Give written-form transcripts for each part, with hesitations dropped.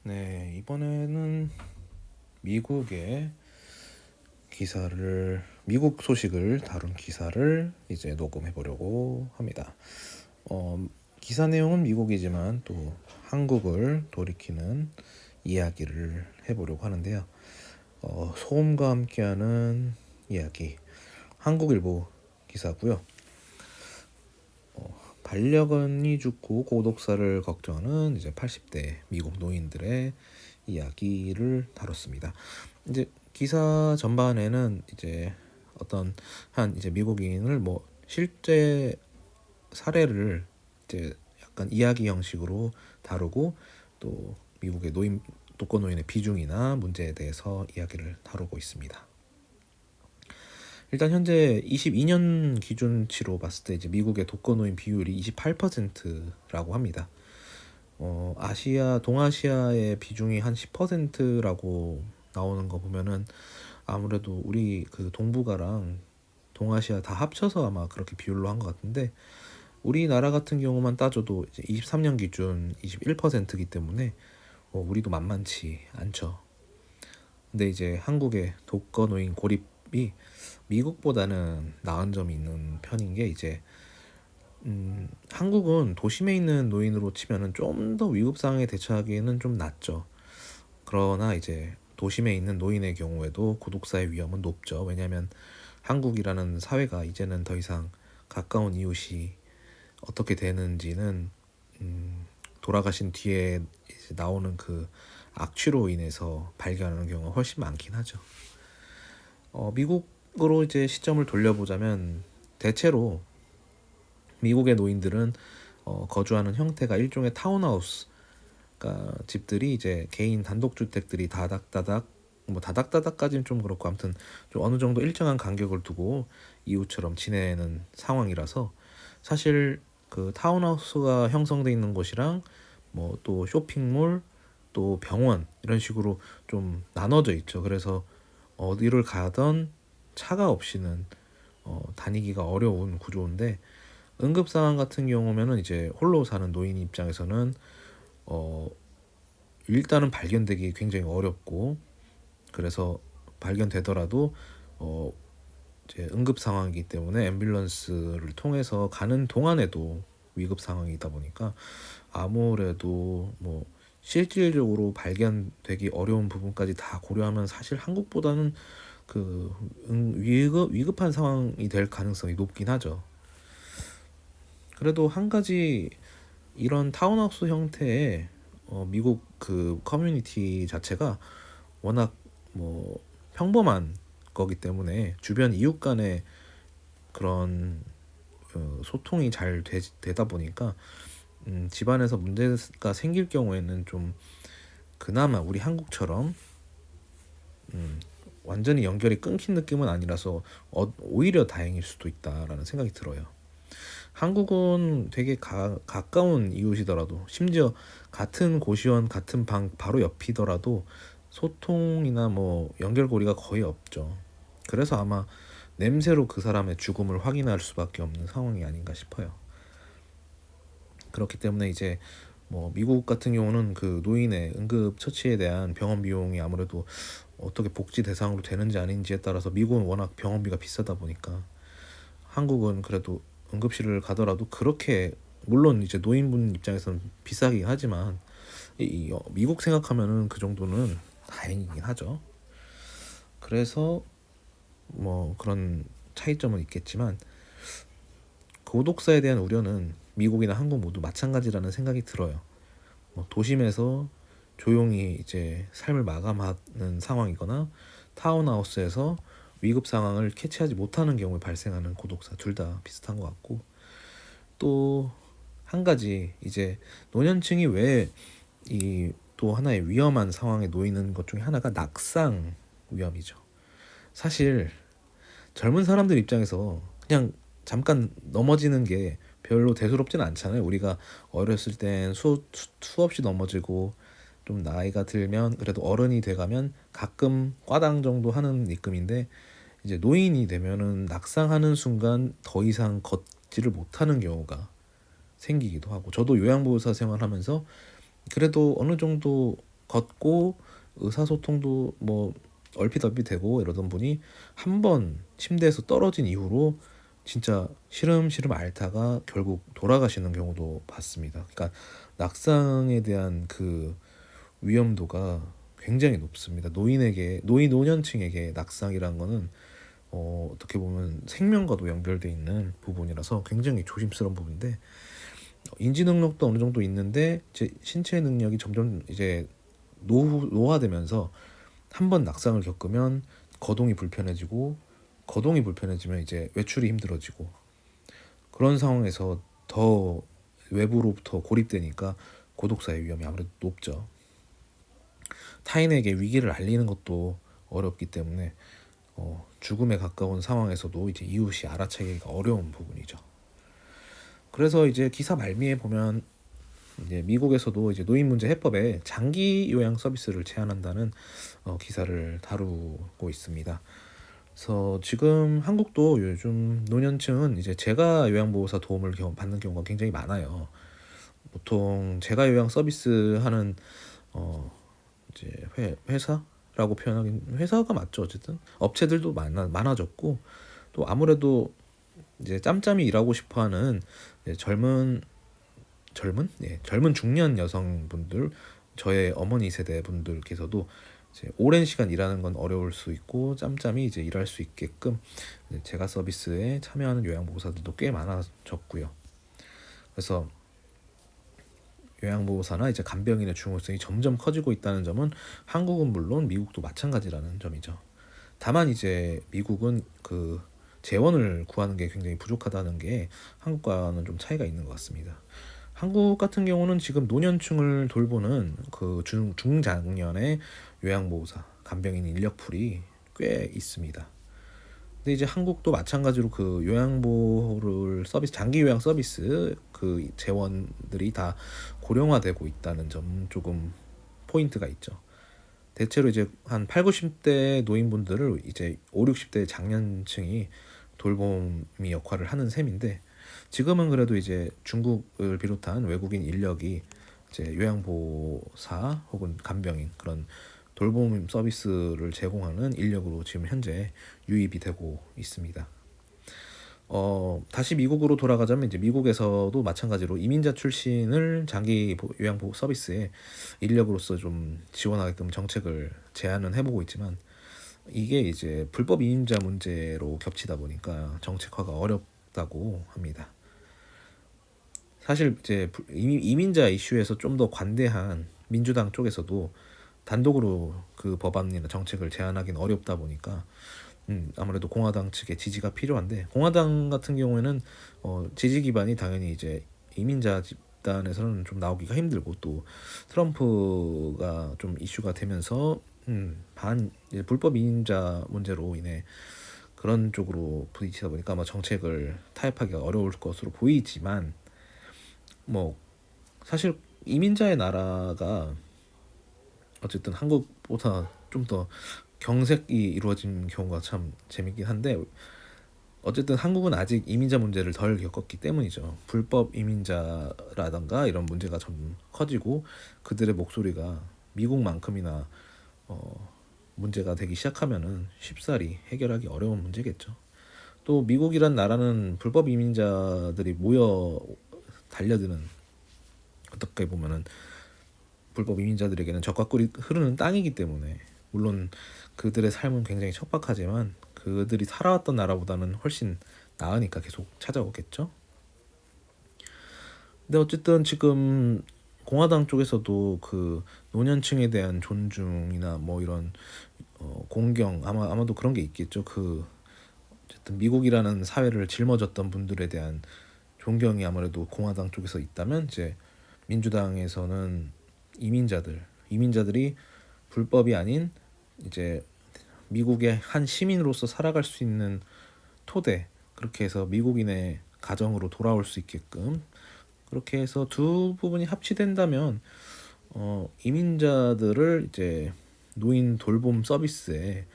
네, 이번에는 미국의 미국 소식을 다룬 기사를 이제 녹음해 보려고 합니다. 기사 내용은 미국이지만 또 한국을 돌이키는 이야기를 해보려고 하는데요. 소음과 함께하는 이야기, 한국일보 기사고요. 반려견이 죽고 고독사를 걱정하는 이제 80대 미국 노인들의 이야기를 다뤘습니다. 이제 기사 전반에는 이제 어떤 한 이제 미국인을 뭐 실제 사례를 이제 약간 이야기 형식으로 다루고 또 미국의 독거 노인의 비중이나 문제에 대해서 이야기를 다루고 있습니다. 일단 현재 22년 기준치로 봤을 때 이제 미국의 독거 노인 비율이 28%라고 합니다. 동아시아의 비중이 한 10%라고 나오는 거 보면은 아무래도 우리 그 동북아랑 동아시아 다 합쳐서 아마 그렇게 비율로 한 것 같은데, 우리나라 같은 경우만 따져도 이제 23년 기준 21%이기 때문에 우리도 만만치 않죠. 근데 이제 한국의 독거 노인 고립이 미국보다는 나은 점이 있는 편인 게 이제 한국은 도심에 있는 노인으로 치면은 좀 더 위급 상황에 대처하기에는 좀 낫죠. 그러나 이제 도심에 있는 노인의 경우에도 고독사의 위험은 높죠. 왜냐하면 한국이라는 사회가 이제는 더 이상 가까운 이웃이 어떻게 되는지는 돌아가신 뒤에 이제 나오는 그 악취로 인해서 발견하는 경우가 훨씬 많긴 하죠. 미국으로 이제 시점을 돌려보자면 대체로 미국의 노인들은 거주하는 형태가 일종의 타운하우스, 그러니까 집들이 이제 개인 단독주택들이 다닥다닥, 뭐 다닥다닥까지는 좀 그렇고 아무튼 좀 어느 정도 일정한 간격을 두고 이웃처럼 지내는 상황이라서, 사실 그 타운하우스가 형성돼 있는 곳이랑 뭐 또 쇼핑몰, 또 병원 이런 식으로 좀 나눠져 있죠. 그래서 어디를 가던 차가 없이는 다니기가 어려운 구조인데, 응급 상황 같은 경우면은 이제 홀로 사는 노인 입장에서는 어 일단은 발견되기 굉장히 어렵고, 그래서 발견되더라도 어 이제 응급 상황이기 때문에 앰뷸런스를 통해서 가는 동안에도 위급 상황이다 보니까 아무래도 뭐 실질적으로 발견되기 어려운 부분까지 다 고려하면 사실 한국보다는 위급한 상황이 될 가능성이 높긴 하죠. 그래도 한 가지, 이런 타운하우스 형태의 미국 그 커뮤니티 자체가 워낙 뭐 평범한 거기 때문에 주변 이웃 간의 그런 소통이 잘 되다 보니까 집안에서 문제가 생길 경우에는 좀 그나마 우리 한국처럼 완전히 연결이 끊긴 느낌은 아니라서 오히려 다행일 수도 있다라는 생각이 들어요. 한국은 되게 가까운 이웃이더라도, 심지어 같은 고시원 같은 방 바로 옆이더라도 소통이나 뭐 연결고리가 거의 없죠. 그래서 아마 냄새로 그 사람의 죽음을 확인할 수밖에 없는 상황이 아닌가 싶어요. 그렇기 때문에 이제 뭐 미국 같은 경우는 그 노인의 응급 처치에 대한 병원 비용이 아무래도 어떻게 복지 대상으로 되는지 아닌지에 따라서, 미국은 워낙 병원비가 비싸다 보니까 한국은 그래도 응급실을 가더라도 그렇게, 물론 이제 노인분 입장에서는 비싸긴 하지만 미국 생각하면은 그 정도는 다행이긴 하죠. 그래서 뭐 그런 차이점은 있겠지만 고독사에 대한 우려는 미국이나 한국 모두 마찬가지라는 생각이 들어요. 도심에서 조용히 이제 삶을 마감하는 상황이거나 타운하우스에서 위급 상황을 캐치하지 못하는 경우에 발생하는 고독사, 둘 다 비슷한 것 같고, 또 한 가지, 이제 노년층이 왜 이 또 하나의 위험한 상황에 놓이는 것 중에 하나가 낙상 위험이죠. 사실 젊은 사람들 입장에서 그냥 잠깐 넘어지는 게 별로 대수롭지는 않잖아요. 우리가 어렸을 땐 수없이 넘어지고, 좀 나이가 들면 그래도 어른이 돼가면 가끔 꽈당 정도 하는 니끔인데, 이제 노인이 되면은 낙상하는 순간 더 이상 걷지를 못하는 경우가 생기기도 하고, 저도 요양보호사 생활하면서 그래도 어느 정도 걷고 의사소통도 뭐 얼핏얼핏 되고 이러던 분이 한 번 침대에서 떨어진 이후로 진짜 시름시름 앓다가 결국 돌아가시는 경우도 봤습니다. 그러니까 낙상에 대한 그 위험도가 굉장히 높습니다. 노년층에게 낙상이란 거는 어떻게 보면 생명과도 연결돼 있는 부분이라서 굉장히 조심스러운 부분인데, 인지 능력도 어느 정도 있는데 이제 신체 능력이 점점 이제 노화되면서 한 번 낙상을 겪으면 거동이 불편해지면 이제 외출이 힘들어지고, 그런 상황에서 더 외부로부터 고립되니까 고독사의 위험이 아무래도 높죠. 타인에게 위기를 알리는 것도 어렵기 때문에 죽음에 가까운 상황에서도 이제 이웃이 알아차기가 어려운 부분이죠. 그래서 이제 기사 말미에 보면 이제 미국에서도 이제 노인 문제 해법에 장기 요양 서비스를 제한한다는 기사를 다루고 있습니다. 그래서 지금 한국도 요즘 노년층은 이제 재가 요양보호사 도움을 받는 경우가 굉장히 많아요. 보통 재가 요양 서비스 하는 이제 회사라고 표현하긴, 회사가 맞죠. 어쨌든 업체들도 많아졌고, 또 아무래도 이제 짬짬이 일하고 싶어하는 젊은 중년 여성분들, 저의 어머니 세대 분들께서도 이제 오랜 시간 일하는 건 어려울 수 있고 짬짬이 이제 일할 수 있게끔 재가 서비스에 참여하는 요양보호사들도 꽤 많아졌고요. 그래서 요양보호사나 이제 간병인의 중요성이 점점 커지고 있다는 점은 한국은 물론 미국도 마찬가지라는 점이죠. 다만 이제 미국은 그 재원을 구하는 게 굉장히 부족하다는 게 한국과는 좀 차이가 있는 것 같습니다. 한국 같은 경우는 지금 노년층을 돌보는 그 중장년의 요양보호사, 간병인 인력풀이 꽤 있습니다. 근데 이제 한국도 마찬가지로 그 요양보호를 장기 요양 서비스 그 재원들이 다 고령화되고 있다는 점 조금 포인트가 있죠. 대체로 이제 한 8, 90대 노인분들을 이제 5, 60대 장년층이 돌봄이 역할을 하는 셈인데, 지금은 그래도 이제 중국을 비롯한 외국인 인력이 이제 요양보호사 혹은 간병인 그런 돌봄 서비스를 제공하는 인력으로 지금 현재 유입이 되고 있습니다. 다시 미국으로 돌아가자면 이제 미국에서도 마찬가지로 이민자 출신을 장기 요양보호 서비스에 인력으로서 좀 지원하게끔 정책을 제안은 해보고 있지만, 이게 이제 불법 이민자 문제로 겹치다 보니까 정책화가 어렵다고 합니다. 사실 이제 이민자 이슈에서 좀 더 관대한 민주당 쪽에서도 단독으로 그 법안이나 정책을 제안하기는 어렵다 보니까 아무래도 공화당 측의 지지가 필요한데, 공화당 같은 경우에는 지지 기반이 당연히 이제 이민자 집단에서는 좀 나오기가 힘들고, 또 트럼프가 좀 이슈가 되면서 불법 이민자 문제로 인해 그런 쪽으로 부딪히다 보니까 아마 정책을 타협하기가 어려울 것으로 보이지만, 뭐 사실 이민자의 나라가 어쨌든 한국보다 좀 더 경색이 이루어진 경우가 참 재밌긴 한데, 어쨌든 한국은 아직 이민자 문제를 덜 겪었기 때문이죠. 불법 이민자라던가 이런 문제가 좀 커지고 그들의 목소리가 미국만큼이나 문제가 되기 시작하면은 쉽사리 해결하기 어려운 문제겠죠. 또 미국이란 나라는 불법 이민자들이 모여 달려드는, 어떻게 보면은 불법 이민자들에게는 적과 꿀이 흐르는 땅이기 때문에, 물론 그들의 삶은 굉장히 척박하지만 그들이 살아왔던 나라보다는 훨씬 나으니까 계속 찾아오겠죠. 근데 어쨌든 지금 공화당 쪽에서도 그 노년층에 대한 존중이나 뭐 이런 공경, 아마도 그런 게 있겠죠. 그 어쨌든 미국이라는 사회를 짊어졌던 분들에 대한 존경이 아무래도 공화당 쪽에서 있다면, 이제 민주당에서는 이민자들이 불법이 아닌 이제 미국의 한 시민으로서 살아갈 수 있는 토대, 그렇게 해서 미국인의 가정으로 돌아올 수 있게끔, 그렇게 해서 두 부분이 합치된다면 이민자들을 이제 노인 돌봄 서비스에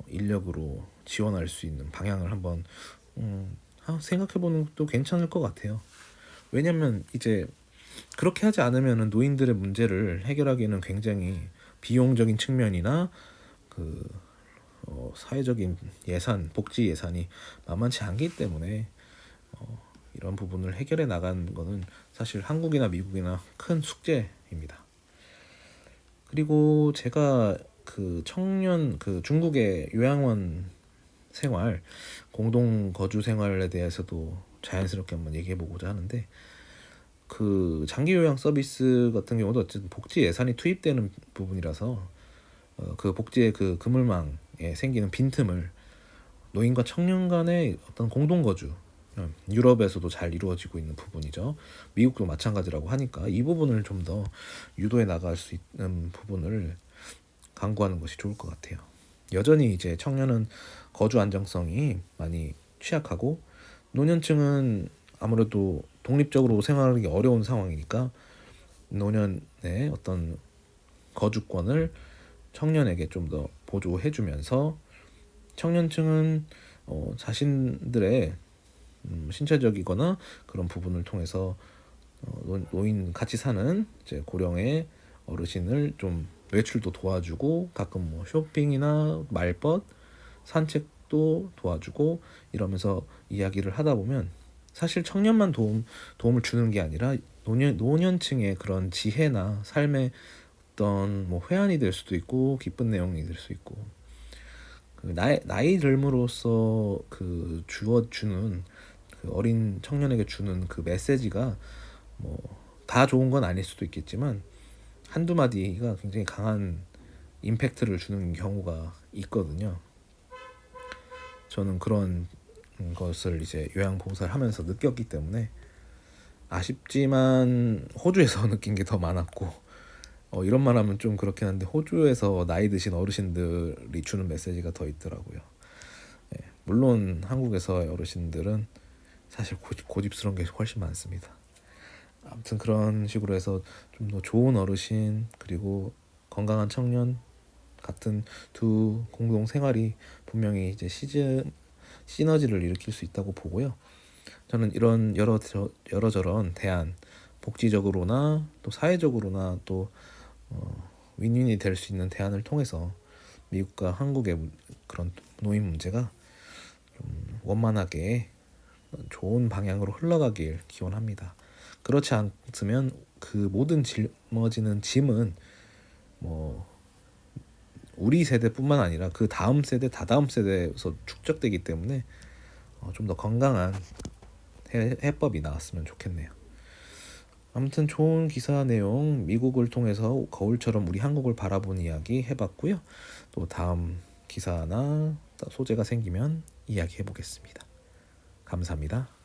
인력으로 지원할 수 있는 방향을 한번 생각해보는 것도 괜찮을 것 같아요. 왜냐면 이제 그렇게 하지 않으면은 노인들의 문제를 해결하기에는 굉장히 비용적인 측면이나 그 사회적인 예산, 복지 예산이 만만치 않기 때문에 이런 부분을 해결해 나가는 거는 사실 한국이나 미국이나 큰 숙제입니다. 그리고 제가 그 청년 그 중국의 요양원 생활, 공동 거주 생활에 대해서도 자연스럽게 한번 얘기해 보고자 하는데, 그 장기 요양 서비스 같은 경우도 어쨌든 복지 예산이 투입되는 부분이라서 그 복지의 그 그물망에 생기는 빈틈을 노인과 청년 간의 어떤 공동 거주, 유럽에서도 잘 이루어지고 있는 부분이죠. 미국도 마찬가지라고 하니까 이 부분을 좀 더 유도해 나갈 수 있는 부분을 강구하는 것이 좋을 것 같아요. 여전히 이제 청년은 거주 안정성이 많이 취약하고, 노년층은 아무래도 독립적으로 생활하기 어려운 상황이니까 노년의 어떤 거주권을 청년에게 좀 더 보조해주면서, 청년층은 자신들의 신체적이거나 그런 부분을 통해서 노인 같이 사는 이제 고령의 어르신을 좀 외출도 도와주고, 가끔 뭐 쇼핑이나 말벗, 산책도 도와주고 이러면서 이야기를 하다 보면, 사실 청년만 도움을 주는 게 아니라 노년층의 그런 지혜나 삶의 어떤 뭐 회한이 될 수도 있고 기쁜 내용이 될 수 있고, 그 나이 들므로써 그 주어주는 그 어린 청년에게 주는 그 메시지가 뭐 다 좋은 건 아닐 수도 있겠지만 한두 마디가 굉장히 강한 임팩트를 주는 경우가 있거든요. 저는 그런 것을 이제 요양봉사를 하면서 느꼈기 때문에 아쉽지만 호주에서 느낀 게 더 많았고, 이런 말 하면 좀 그렇긴 한데 호주에서 나이 드신 어르신들이 주는 메시지가 더 있더라고요. 물론 한국에서의 어르신들은 사실 고집스러운 게 훨씬 많습니다. 아무튼 그런 식으로 해서 좀 더 좋은 어르신 그리고 건강한 청년 같은 두 공동 생활이 분명히 이제 시너지를 일으킬 수 있다고 보고요. 저는 이런 여러저런 대안, 복지적으로나 또 사회적으로나 또 윈윈이 될 수 있는 대안을 통해서 미국과 한국의 그런 노인 문제가 좀 원만하게 좋은 방향으로 흘러가길 기원합니다. 그렇지 않으면 그 모든 짊어지는 짐은 뭐 우리 세대뿐만 아니라 그 다음 세대, 다다음 세대에서 축적되기 때문에 좀 더 건강한 해법이 나왔으면 좋겠네요. 아무튼 좋은 기사 내용, 미국을 통해서 거울처럼 우리 한국을 바라본 이야기 해봤고요. 또 다음 기사나 소재가 생기면 이야기해 보겠습니다. 감사합니다.